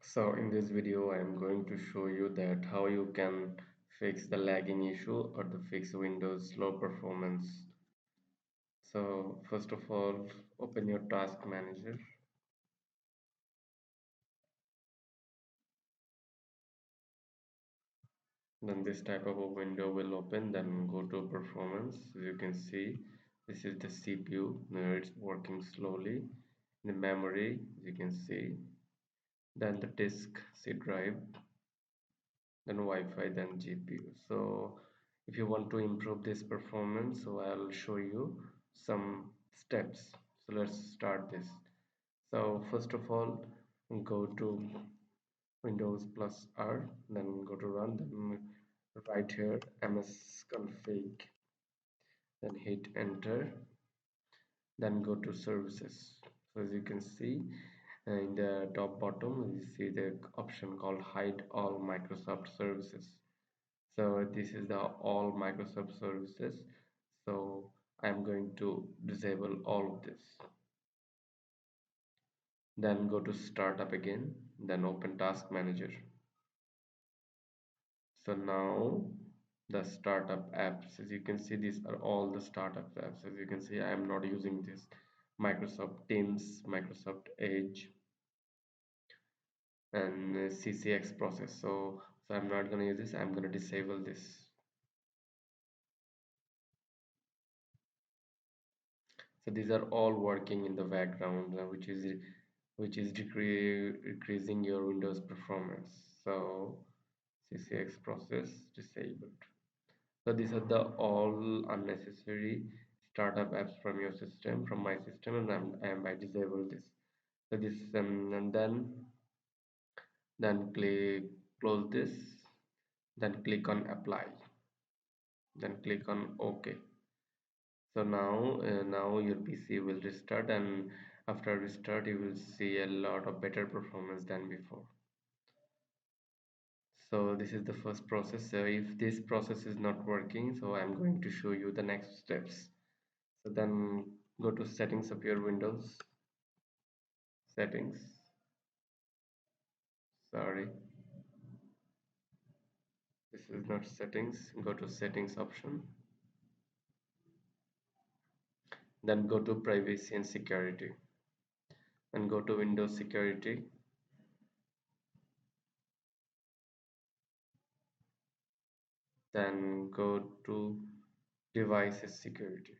So in this video I am going to show you that how you can fix the lagging issue or the fix Windows slow performance. So first of all, open your task manager. Then this type of a window will open. Then go to performance. As you can see, this is the CPU. Now it's working slowly. The memory, as you can see. Then the disk C drive, then Wi-Fi, then GPU. So if you want to improve this performance, so I'll show you some steps. So let's start this. So first of all, go to Windows plus R, then go to run, then right here msconfig, then hit enter, then go to services. So as you can see in the top bottom, you see the option called hide all Microsoft services. So this is the all Microsoft services. So I'm going to disable all of this. Then go to startup again, then open task manager. So now the startup apps, as you can see, these are all the startup apps. As you can see, I am not using this Microsoft Teams, Microsoft Edge, and CCX process. So I'm not going to use this. I'm going to disable this. So these are all working in the background, which is decreasing your Windows performance. So CCX process disabled. So these are the all unnecessary startup apps from your system, from my system, and I disable this. So this and then click close this, then click on apply, then click on OK. So now your PC will restart, and after restart you will see a lot of better performance than before. So this is the first process. So if this process is not working, so I'm going to show you the next steps. So then go to settings of your Windows. Settings. Sorry, this is not settings. Go to settings option. Then go to privacy and security. And go to Windows security. Then go to devices security.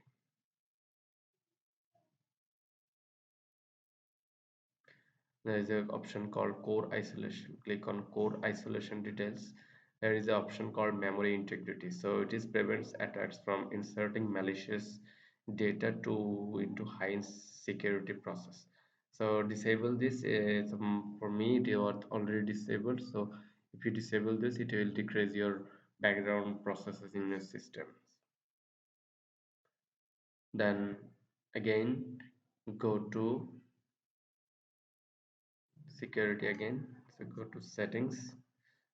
There is an option called core isolation. Click on core isolation details. There is an option called memory integrity. So it is prevents attacks from inserting malicious data to into high security process. So disable this. For me, it was already disabled. So if you disable this, it will decrease your background processes in your system. Then again, go to security again. So go to settings,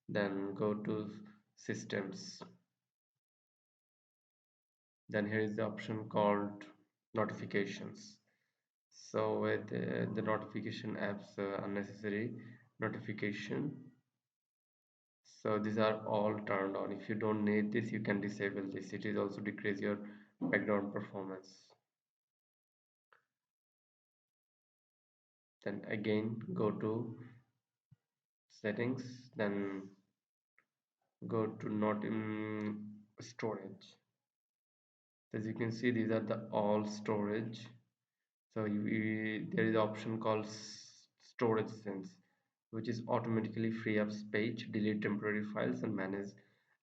then go to systems. Then here is the option called notifications. So with the notification apps, unnecessary notification, so these are all turned on. If you don't need this, you can disable this. It is also decrease your background performance. Then again go to settings, then go to not in storage. As you can see, these are the all storage. So there is an option called storage sense, which is automatically free up space, delete temporary files, and manage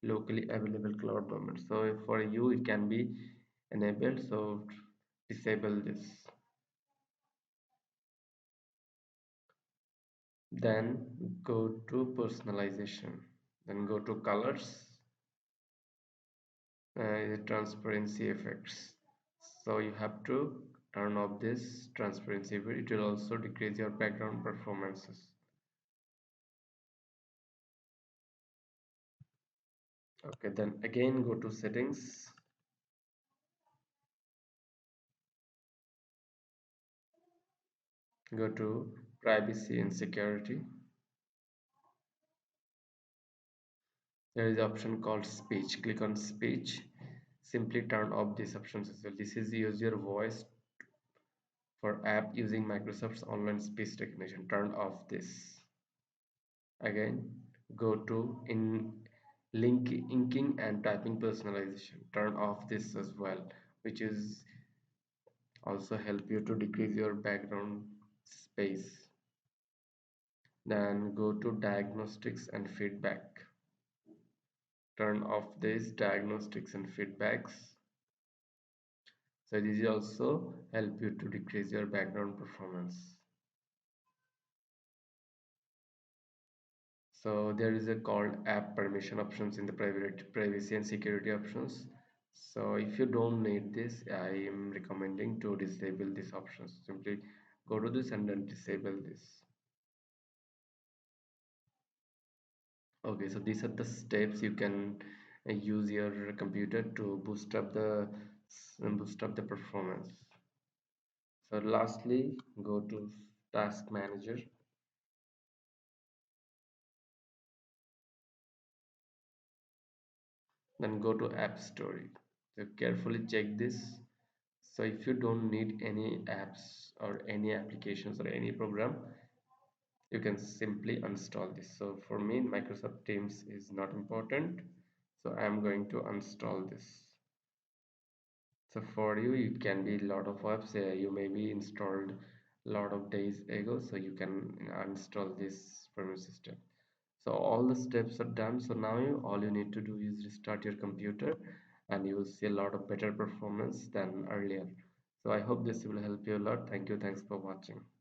locally available cloud moments. So for you, it can be enabled. So disable this. Then go to personalization. Then go to colors, transparency effects. So you have to turn off this transparency. It will also decrease your background performances. Okay, then again go to settings, go to privacy and security, There is an option called speech. Click on speech. Simply turn off these options as well. This is use your voice for app using Microsoft's online speech recognition. Turn off this. Again, go to in link inking and typing personalization. Turn off this as well, which is also help you to decrease your background space. Then go to diagnostics and feedback. Turn off this diagnostics and feedbacks. So this will also help you to decrease your background performance. So there is a called app permission options in the privacy and security options. So if you don't need this, I am recommending to disable these options. Simply go to this and then disable this. Okay, so these are the steps you can use your computer to boost up the performance. So lastly, go to task manager, then go to app story. So carefully check this. So if you don't need any apps or any applications or any program, you can simply uninstall this. So for me, Microsoft Teams is not important, so I'm going to uninstall this. So for you, it can be a lot of apps you may be installed a lot of days ago, so you can uninstall this from your system. So all the steps are done. So now all you need to do is restart your computer and you will see a lot of better performance than earlier. So I hope this will help you a lot. Thank you. Thanks for watching.